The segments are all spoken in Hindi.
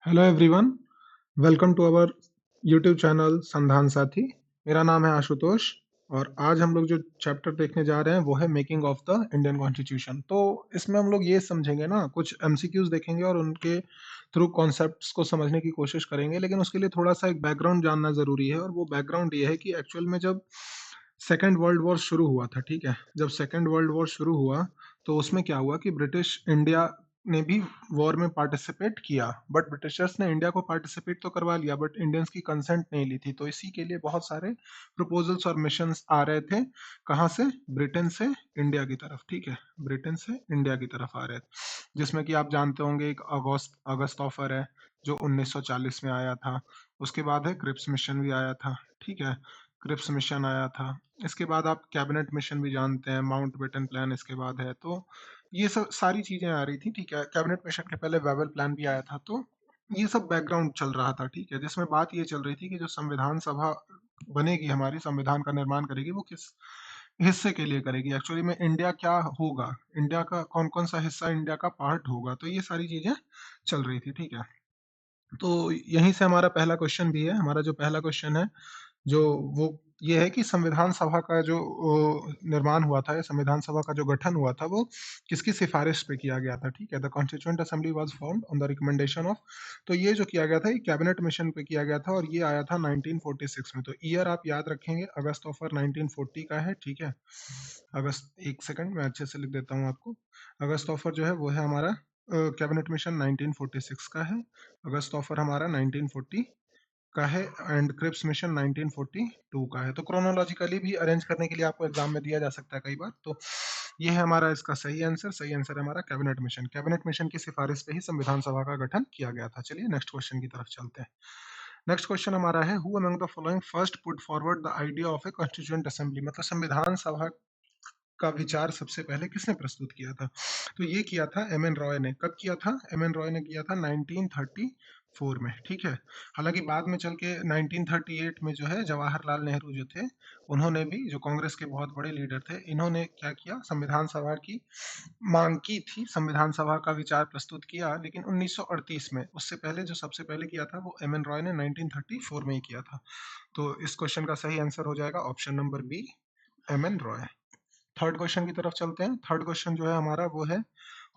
Hello everyone, welcome to our YouTube channel Sandhan Sathi. मेरा नाम है आशुतोष और आज हम लोग जो चैप्टर देखने जा रहे हैं वो है making of the Indian constitution. तो इसमें हम लोग ये समझेंगे ना, कुछ एमसीक्यूज देखेंगे और उनके थ्रू कॉन्सेप्ट्स को समझने की कोशिश करेंगे, लेकिन उसके लिए थोड़ा सा एक बैकग्राउंड जानना ज़रूरी है। और वो बैकग्राउंड ये है कि एक्चुअल में जब सेकेंड वर्ल्ड वॉर शुरू हुआ था, ठीक है, जब सेकेंड वर्ल्ड वॉर शुरू हुआ तो उसमें क्या हुआ कि ब्रिटिश इंडिया ने भी वॉर में पार्टिसिपेट किया, बट ब्रिटिशर्स ने इंडिया को पार्टिसिपेट तो करवा लिया, बट इंडियंस की कंसेंट नहीं ली थी। तो इसी के लिए बहुत सारे प्रपोजल्स और मिशंस आ रहे थे। कहाँ से? ब्रिटेन से इंडिया की तरफ, ठीक है, ब्रिटेन से इंडिया की तरफ आ रहे थे, जिसमें कि आप जानते होंगे एक अगस्त अगस्त ऑफर है जो 1940 में आया था। उसके बाद है क्रिप्स मिशन भी आया था, ठीक है, क्रिप्स मिशन आया था। इसके बाद आप कैबिनेट मिशन भी जानते हैं, माउंट बेटन प्लान इसके बाद है। तो ये सब सारी चीजें आ रही थी, ठीक है। कैबिनेट मिशन के पहले वेबल प्लान भी आया था। तो ये सब बैकग्राउंड चल रहा था, ठीक है, जिसमें बात ये चल रही थी कि जो संविधान सभा बनेगी, हमारी संविधान का निर्माण करेगी, वो किस हिस्से के लिए करेगी, एक्चुअली में इंडिया क्या होगा, इंडिया का कौन कौन सा हिस्सा इंडिया का पार्ट होगा। तो ये सारी चीजें चल रही थी, ठीक है। तो यहीं से हमारा पहला क्वेश्चन भी है। हमारा जो पहला क्वेश्चन है जो वो ये है कि संविधान सभा का जो निर्माण हुआ था या संविधान सभा का जो गठन हुआ था वो किसकी सिफारिश पे किया गया था, ठीक है। The constituent assembly was formed on the recommendation of. तो ये जो किया गया था ये कैबिनेट मिशन पे किया गया था और ये आया था 1946 में। तो ईयर आप याद रखेंगे, अगस्त ऑफर 1940 का है, ठीक है। अगस्त, एक सेकंड मैं अच्छे से लिख देता हूँ आपको। अगस्त ऑफर जो है वो है हमारा कैबिनेट मिशन 1946 का है। अगस्त ऑफर हमारा 1940 का है एंड क्रिप्स मिशन 1942 का है। तो क्रोनोलॉजिकली भी अरेंज करने के लिए आपको एग्जाम में दिया जा सकता है कई बार। तो ये है हमारा इसका सही आंसर। सही आंसर है हमारा कैबिनेट मिशन। कैबिनेट मिशन की सिफारिश पे ही संविधान सभा का गठन किया गया था। चलिए नेक्स्ट क्वेश्चन की तरफ चलते हैं। नेक्स्ट क्वेश्चन हमारा है, who among the following first put forward the idea of A constituent assembly. मतलब संविधान सभा का विचार सबसे पहले किसने प्रस्तुत किया था? तो ये किया था एम एन रॉय ने। कब किया था? एम एन रॉय ने किया था 1934 में, ठीक है। हालांकि बाद में चल के 1938 में जो है जवाहरलाल नेहरू जो थे, उन्होंने भी, जो कांग्रेस के बहुत बड़े लीडर थे, इन्होंने क्या किया, संविधान सभा की मांग की थी, संविधान सभा का विचार प्रस्तुत किया, लेकिन 1938 में। उससे पहले जो सबसे पहले किया था वो एम एन रॉय ने 1934 में ही किया था। तो इस क्वेश्चन का सही आंसर हो जाएगा option number B, M N Roy. Third question की तरफ चलते हैं। थर्ड क्वेश्चन जो है हमारा वो है,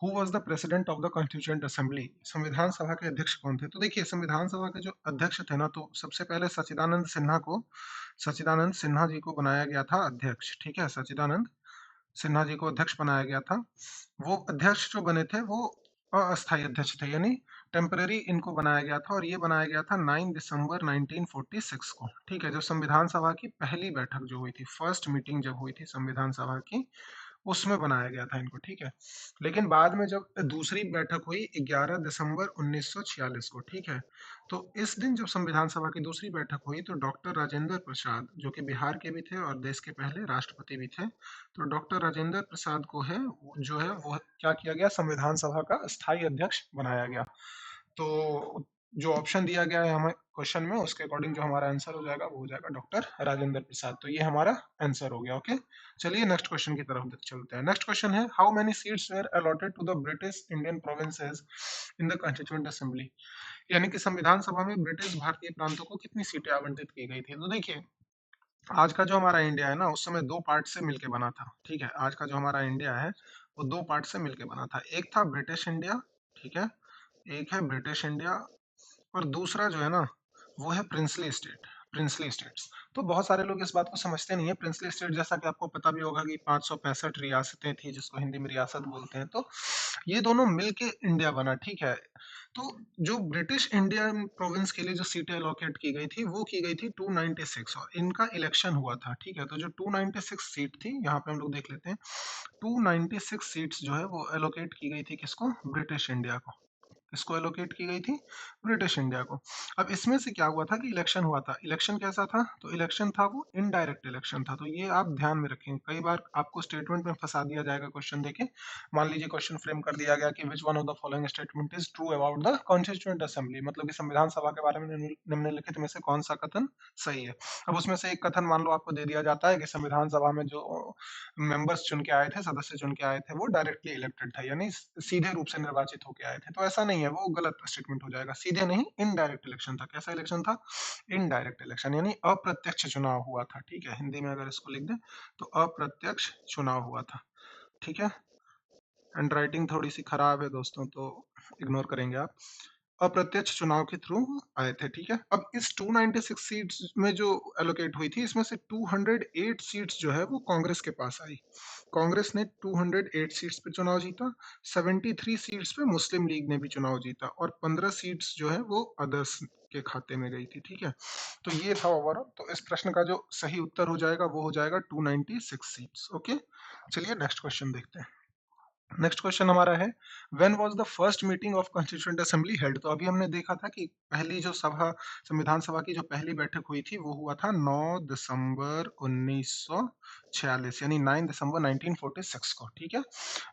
who was the president of the constituent assembly. संविधान सभा के अध्यक्ष कौन थे? तो देखिए, संविधान सभा के जो अध्यक्ष थे ना, तो सबसे पहले सच्चिदानंद सिन्हा जी को बनाया गया था अध्यक्ष, ठीक है। सच्चिदानंद सिन्हा जी को अध्यक्ष बनाया गया था। वो अध्यक्ष जो बने थे वो अस्थायी अध्यक्ष थे, यानी टेम्पररी इनको बनाया गया था। और ये बनाया गया था 9 दिसंबर 1946 को, ठीक है। जो संविधान सभा की पहली बैठक जो हुई थी, फर्स्ट मीटिंग जब हुई थी संविधान सभा की, उसमें बनाया गया था इनको, ठीक है। लेकिन बाद में जब दूसरी बैठक हुई 11 दिसंबर 1946 को, ठीक है, तो इस दिन जब संविधान सभा की दूसरी बैठक हुई तो डॉक्टर राजेंद्र प्रसाद, जो कि बिहार के भी थे और देश के पहले राष्ट्रपति भी थे, तो डॉक्टर राजेंद्र प्रसाद को है जो है वो क्या किया गया, संविधान सभा का स्थायी अध्यक्ष बनाया गया। तो जो ऑप्शन दिया गया है हमें क्वेश्चन में, उसके अकॉर्डिंग जो हमारा आंसर हो जाएगा वो हो जाएगा डॉक्टर राजेंद्र प्रसाद। तो ये हमारा आंसर हो गया, ओके। चलिए नेक्स्ट क्वेश्चन की तरफ चलते हैं। नेक्स्ट क्वेश्चन है, how many seats were allotted to the British Indian provinces in the constituent assembly. यानी कि संविधान सभा में ब्रिटिश भारतीय प्रांतों को कितनी सीटें आवंटित की गई थी। तो देखिए, आज का जो हमारा इंडिया है ना, उस समय दो पार्ट से मिलके बना था, ठीक है। आज का जो हमारा इंडिया है वो दो पार्ट से मिलके बना था। एक था ब्रिटिश इंडिया, ठीक है, एक है ब्रिटिश इंडिया, और दूसरा जो है ना वो है प्रिंसली स्टेट, प्रिंसली स्टेट्स। तो बहुत सारे लोग इस बात को समझते नहीं है। प्रिंसली स्टेट, जैसा कि आपको पता भी होगा कि 565 रियासतें थी, जिसको हिंदी में रियासत बोलते हैं। तो ये दोनों मिलके इंडिया बना, ठीक है। तो जो ब्रिटिश इंडियन प्रोविंस के लिए जो सीटें अलोकेट की गई थी वो की गई थी 296, और इनका इलेक्शन हुआ था, ठीक है। तो जो 296 सीट थी, यहाँ पे हम लोग देख लेते हैं, 296 सीट्स जो है वो एलोकेट की गई थी किसको? ब्रिटिश इंडिया को। किसको एलोकेट की गई थी? ब्रिटिश इंडिया को। अब इसमें से क्या हुआ था कि इलेक्शन हुआ था। इलेक्शन कैसा था? तो इलेक्शन था वो इनडायरेक्ट इलेक्शन था। तो ये आप ध्यान में रखें, कई बार आपको स्टेटमेंट में फंसा दिया जाएगा क्वेश्चन देके। मान लीजिए क्वेश्चन फ्रेम कर दिया गया कि which one of the following statement is true about the constituent assembly, मतलब कि संविधान सभा के बारे में निम्नलिखित में से कौन सा कथन सही है। अब उसमें से एक कथन मान लो आपको दे दिया जाता है कि संविधान सभा में जो मेंबर्स चुन के आए थे, सदस्य चुन के आए थे, वो डायरेक्टली इलेक्टेड थे, यानी सीधे रूप से निर्वाचित होके आए थे। तो ऐसा नहीं नहीं है, वो गलत स्टेटमेंट हो जाएगा। सीधे नहीं, इनडायरेक्ट इलेक्शन था। कैसा इलेक्शन था? इनडायरेक्ट इलेक्शन, यानी अप्रत्यक्ष चुनाव हुआ था। ठीक है, हिंदी में अगर इसको लिख दें तो अप्रत्यक्ष चुनाव हुआ था। ठीक है, हैंड राइटिंग थोड़ी सी खराब है दोस्तों, तो इग्नोर करेंगे आप। अप्रत्यक्ष चुनाव के थ्रू आए थे। ठीक है, अब इस 296 सीट्स में जो एलोकेट हुई थी, इसमें से 208 सीट्स जो है वो कांग्रेस के पास आई। कांग्रेस ने 208 सीट्स पे चुनाव जीता, 73 सीट्स पे मुस्लिम लीग ने भी चुनाव जीता, और 15 सीट्स जो है वो अदर्स के खाते में गई थी। ठीक है, तो ये था ओवरऑल। तो इस प्रश्न का जो सही उत्तर हो जाएगा वो हो जाएगा 296 सीट्स। ओके, चलिए नेक्स्ट क्वेश्चन देखते हैं। नेक्स्ट क्वेश्चन हमारा है, when was the first meeting of constituent assembly held? तो अभी हमने देखा था कि पहली जो सभा, संविधान सभा की जो पहली बैठक हुई थी वो हुआ था 9 दिसंबर 1946, यानी 9 दिसंबर 1946 को। ठीक है,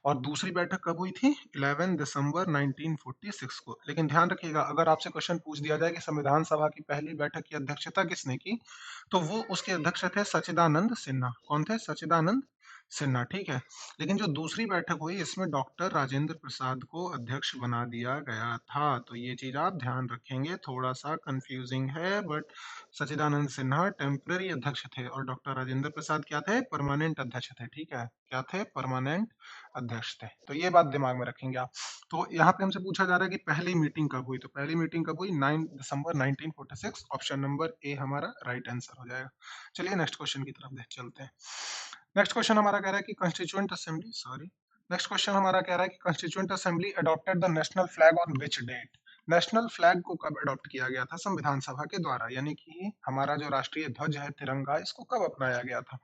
और दूसरी बैठक कब हुई थी? 11 दिसंबर 1946 को। लेकिन ध्यान रखिएगा, अगर आपसे क्वेश्चन पूछ दिया जाए कि संविधान सभा की पहली बैठक की अध्यक्षता किसने की, तो वो उसके अध्यक्ष थे सच्चिदानंद सिन्हा। कौन थे? सच्चिदानंद सिन्हा। ठीक है, लेकिन जो दूसरी बैठक हुई इसमें डॉक्टर राजेंद्र प्रसाद को अध्यक्ष बना दिया गया था। तो ये चीज आप ध्यान रखेंगे, थोड़ा सा कंफ्यूजिंग है, बट सच्चिदानंद सिन्हा टेम्पररी अध्यक्ष थे और डॉक्टर राजेंद्र प्रसाद क्या थे? परमानेंट अध्यक्ष थे। ठीक है, क्या थे? परमानेंट अध्यक्ष थे। तो ये बात दिमाग में रखेंगे आप। तो यहाँ पे हमसे पूछा जा रहा है कि पहली मीटिंग कब हुई, तो पहली मीटिंग कब हुई? 9 दिसंबर 1946। ऑप्शन नंबर ए हमारा राइट आंसर हो जाएगा। चलिए नेक्स्ट क्वेश्चन की तरफ चलते हैं। नेक्स्ट क्वेश्चन हमारा कह रहा है कि constituent assembly, sorry, next question हमारा कह रहा है कि constituent assembly adopted the national flag on which date? National flag को कब अडॉप्ट किया गया था संविधान सभा के द्वारा, यानी कि हमारा जो राष्ट्रीय ध्वज है तिरंगा, इसको कब अपनाया गया था?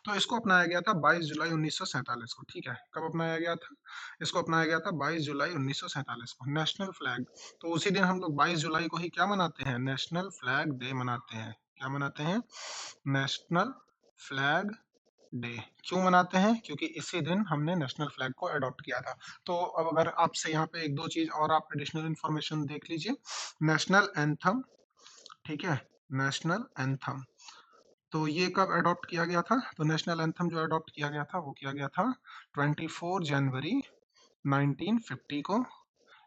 तो इसको अपनाया गया था 22 जुलाई 1947 को। ठीक है, कब अपनाया गया था? इसको अपनाया गया था 22 जुलाई 1947 को, नेशनल फ्लैग। तो उसी दिन हम लोग 22 जुलाई को ही क्या मनाते हैं? नेशनल फ्लैग डे मनाते हैं। क्या मनाते हैं? National flag day. क्यों मनाते हैं? क्योंकि इसी दिन हमने नेशनल फ्लैग को अडॉप्ट किया था। तो अब अगर आपसे यहाँ पे एक दो चीज और आप एडिशनल इंफॉर्मेशन देख लीजिए। नेशनल एंथम, ठीक है, नेशनल एंथम, तो ये कब अडॉप्ट किया गया था? तो नेशनल एंथम जो अडॉप्ट किया गया था वो किया गया था 24 जनवरी 1950 को।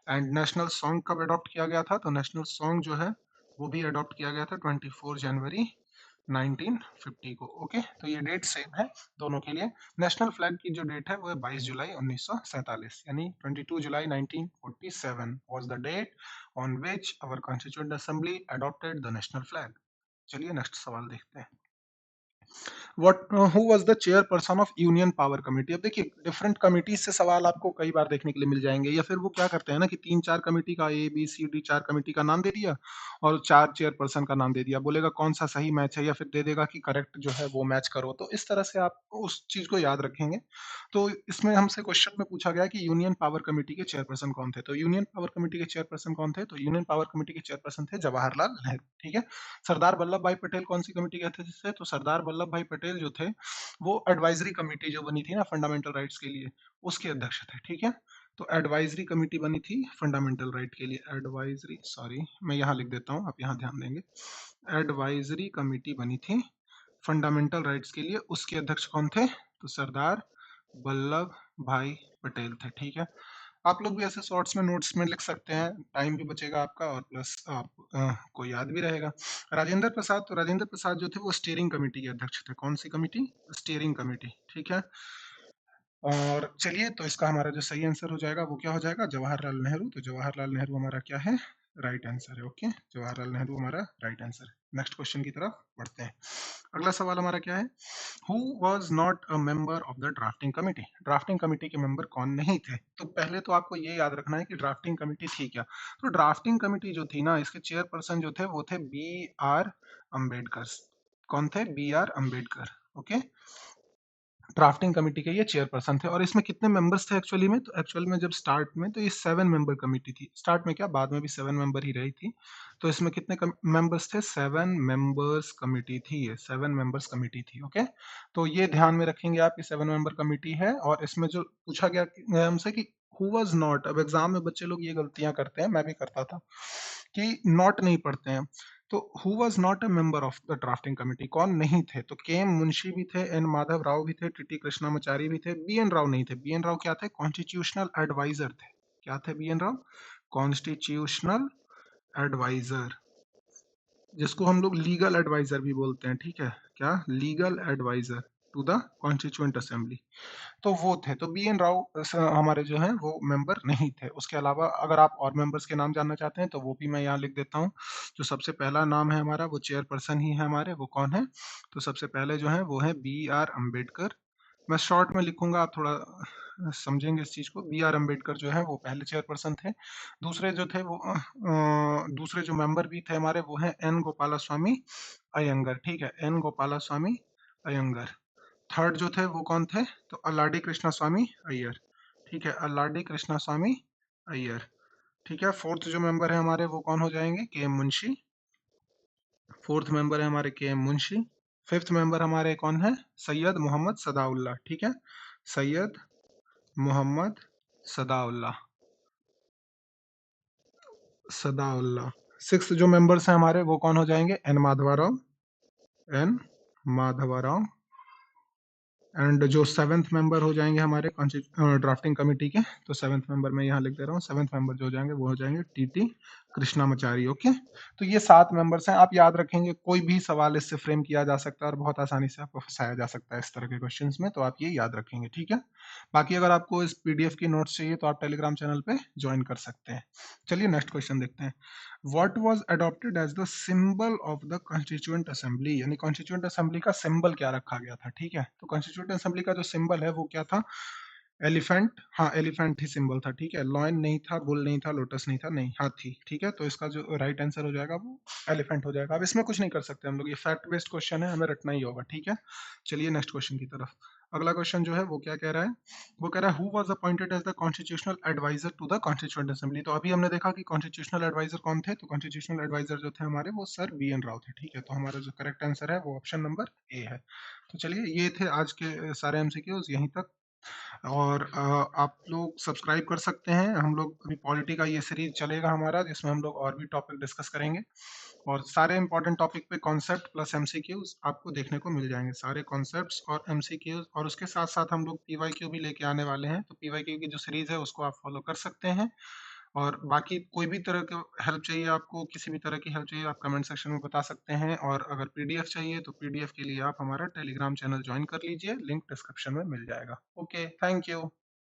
एंड नेशनल सॉन्ग कब अडॉप्ट किया गया था? तो नेशनल सॉन्ग जो है वो भी अडॉप्ट किया गया था 24 जनवरी 1950 को। ओके, तो ये डेट सेम है दोनों के लिए। नेशनल फ्लैग की जो डेट है वो है 22 जुलाई 1947, यानी 22 July 1947 was the date on which our constituent assembly adopted the national flag. चलिए नेक्स्ट सवाल देखते हैं। What who was the chairperson of union power committee? अब देखिए, डिफरेंट कमिटीज से सवाल आपको कई बार देखने के लिए मिल जाएंगे, या फिर वो क्या करते हैं ना कि तीन चार कमेटी का, ए बी सी डी, चार कमेटी का नाम दे दिया और चार चेयरपर्सन का नाम दे दिया, बोलेगा कौन सा सही मैच है, या फिर दे देगा कि करेक्ट जो है वो मैच करो। तो इस तरह से आप उस चीज को याद रखेंगे। तो इसमें हमसे क्वेश्चन में पूछा गया कि यूनियन पावर कमेटी के चेयरपर्सन कौन थे। तो यूनियन पावर कमेटी के चेयरपर्सन कौन थे? तो यूनियन पावर कमेटी के चेयरपर्सन थे जवाहरलाल नेहरू। ठीक है, सरदार वल्लभ भाई पटेल कौन सी कमेटी के अध्यक्ष थे? तो सरदार वल्लभ भाई पटेल जो थे वो एडवाइजरी कमेटी जो बनी थी ना फंडामेंटल राइट्स के लिए, उसके अध्यक्ष थे। ठीक है, तो एडवाइजरी कमेटी बनी थी फंडामेंटल राइट के लिए, एडवाइजरी, सॉरी मैं यहाँ लिख देता हूँ, आप यहाँ ध्यान देंगे। एडवाइजरी कमेटी बनी थी फंडामेंटल राइट्स के लिए, उसके अध्यक्ष कौन थे? तो सरदार वल्लभ भाई पटेल थे। ठीक है, आप लोग भी ऐसे शॉर्ट्स में नोट्स में लिख सकते हैं, टाइम भी बचेगा आपका और प्लस आप को याद भी रहेगा। राजेंद्र प्रसाद, तो राजेंद्र प्रसाद जो थे वो स्टीयरिंग कमेटी के अध्यक्ष थे। कौन सी कमेटी? Steering committee. ठीक है, और चलिए, तो इसका हमारा जो सही आंसर हो जाएगा वो क्या हो जाएगा? जवाहरलाल नेहरू। तो जवाहरलाल नेहरू हमारा क्या है? राइट आंसर है। ओके, जवाहरलाल नेहरू हमारा राइट आंसर है। नेक्स्ट क्वेश्चन की तरफ बढ़ते हैं। अगला सवाल हमारा क्या है? Who was not a member of the drafting committee? Drafting committee के मेंबर कौन नहीं थे? तो पहले तो आपको ये याद रखना है कि ड्राफ्टिंग कमिटी थी क्या। तो ड्राफ्टिंग कमिटी जो थी ना, इसके चेयरपर्सन जो थे वो थे बी आर अम्बेडकर। कौन थे? B R Ambedkar. Okay, drafting committee के ये चेयरपर्सन थे। और इसमें कितने मेंबर्स थे एक्चुअली में? तो एक्चुअल में जब स्टार्ट में तो ये 7 मेंबर कमेटी थी। स्टार्ट में क्या, बाद में भी 7 मेंबर ही रही थी। तो इसमें कितने मेंबर्स थे? 7 मेंबर्स कमेटी थी, ये 7 मेंबर्स कमेटी थी। ओके, तो ये ध्यान में रखेंगे आप कि 7 मेंबर कमेटी है। और इसमें जो पूछा गया हमसे कि हु वाज नॉट, अब एग्जाम में बच्चे लोग ये गलतियां करते हैं, मैं भी करता था, कि नॉट नहीं पढ़ते हैं। तो who was not a member of the drafting committee, कौन नहीं थे? तो के एम मुंशी भी थे, एन माधव राव भी थे, टीटी कृष्णामाचारी भी थे, बी एन राव नहीं थे। बी एन राव क्या थे? कॉन्स्टिट्यूशनल एडवाइजर थे। क्या थे B N Rau? Constitutional adviser, जिसको हम लोग लीगल एडवाइजर भी बोलते हैं, ठीक है, क्या, legal adviser to the constituent assembly. तो वो थे, तो बी एन राव हमारे जो हैं वो मेंबर नहीं थे। उसके अलावा अगर आप और मेंबर्स के नाम जानना चाहते हैं तो वो भी मैं यहाँ लिख देता हूँ। जो सबसे पहला नाम है हमारा वो चेयरपर्सन ही है हमारे, वो कौन है, तो सबसे पहले जो है वो है बी आर अम्बेडकर। मैं शॉर्ट में लिखूंगा, आप थोड़ा समझेंगे इस चीज को। बी आर अम्बेडकर जो है वो पहले चेयरपर्सन थे। दूसरे जो थे वो दूसरे जो मेंबर भी थे हमारे वो हैं एन गोपाला स्वामी अयंगर, ठीक है, एन गोपाला स्वामी अयंगर। थर्ड जो थे वो कौन थे, तो अल्लाडी कृष्णा स्वामी अय्यर, ठीक है, अल्लाडी कृष्णा स्वामी अय्यर, ठीक है। फोर्थ जो मेंबर है हमारे वो कौन हो जाएंगे, के एम मुंशी। फोर्थ मेंबर है हमारे के एम मुंशी। फिफ्थ मेंबर हमारे कौन है, सैयद मोहम्मद सदाउल्लाह, ठीक है, सैयद मोहम्मद सदाउल्लाह, सदाउल्लाह। सिक्स्थ जो मेंबर्स हैं हमारे वो कौन हो जाएंगे, N Madhavrao, N Madhavrao. And जो सेवेंथ मेंबर हो जाएंगे हमारे ड्राफ्टिंग कमेटी के, तो सेवेंथ मेंबर मैं यहाँ लिख दे रहा हूँ। सेवेंथ मेंबर जो हो जाएंगे वो हो जाएंगे टीटी कृष्णामाचारी। ओके, तो ये 7 मेंबर्स हैं। आप याद रखेंगे, कोई भी सवाल इससे फ्रेम किया जा सकता है और बहुत आसानी से आपको फंसाया जा सकता है इस तरह के क्वेश्चंस में, तो आप ये याद रखेंगे, ठीक है। बाकी अगर आपको इस पीडीएफ की नोट्स चाहिए तो आप टेलीग्राम चैनल पे ज्वाइन कर सकते हैं। चलिए नेक्स्ट क्वेश्चन देखते हैं। What was adopted as the symbol of the constituent assembly, यानी कॉन्स्टिट्यूएंट असेंबली का सिंबल क्या रखा गया था, ठीक है। तो कॉन्स्टिट्यूएंट असेंबली का जो सिंबल है वो क्या था, एलिफेंट, हाँ एलिफेंट ही सिंबल था, ठीक है। लॉयन नहीं था, बुल नहीं था, लोटस नहीं था, नहीं, हाथी, ठीक है। तो इसका जो राइट आंसर हो जाएगा वो एलिफेंट हो जाएगा। अब इसमें कुछ नहीं कर सकते हम लोग, ये फैक्ट बेस्ड क्वेश्चन है, हमें रटना ही होगा, ठीक है। चलिए नेक्स्ट क्वेश्चन की तरफ। अगला क्वेश्चन जो है वो क्या कह रहा है, वो कह रहा है who was appointed as the constitutional adviser to the constituent assembly. तो अभी हमने देखा कि कॉन्स्टिट्यूशनल एडवाइजर कौन थे, तो कॉन्स्टिट्यूशनल एडवाइजर जो थे हमारे वो सर बी एन राव थे, ठीक है। तो हमारा जो करेक्ट आंसर है वो ऑप्शन नंबर ए है। तो चलिए ये थे आज के सारे एमसीक्यूज यहीं तक। और आप लोग सब्सक्राइब कर सकते हैं। हम लोग अभी पॉलिटी का ये सीरीज चलेगा हमारा, जिसमें हम लोग और भी टॉपिक डिस्कस करेंगे, और सारे इंपॉर्टेंट टॉपिक पे कॉन्सेप्ट प्लस एमसीक्यूज आपको देखने को मिल जाएंगे, सारे कॉन्सेप्ट्स और एमसीक्यूज। और उसके साथ साथ हम लोग पीवाईक्यू भी लेके आने वाले हैं, तो पीवाईक्यू की जो सीरीज है उसको आप फॉलो कर सकते हैं। और बाकी कोई भी तरह का हेल्प चाहिए आपको, किसी भी तरह की हेल्प चाहिए, आप कमेंट सेक्शन में बता सकते हैं। और अगर पीडीएफ चाहिए तो पीडीएफ के लिए आप हमारा टेलीग्राम चैनल ज्वाइन कर लीजिए, लिंक डिस्क्रिप्शन में मिल जाएगा। Okay, thank you.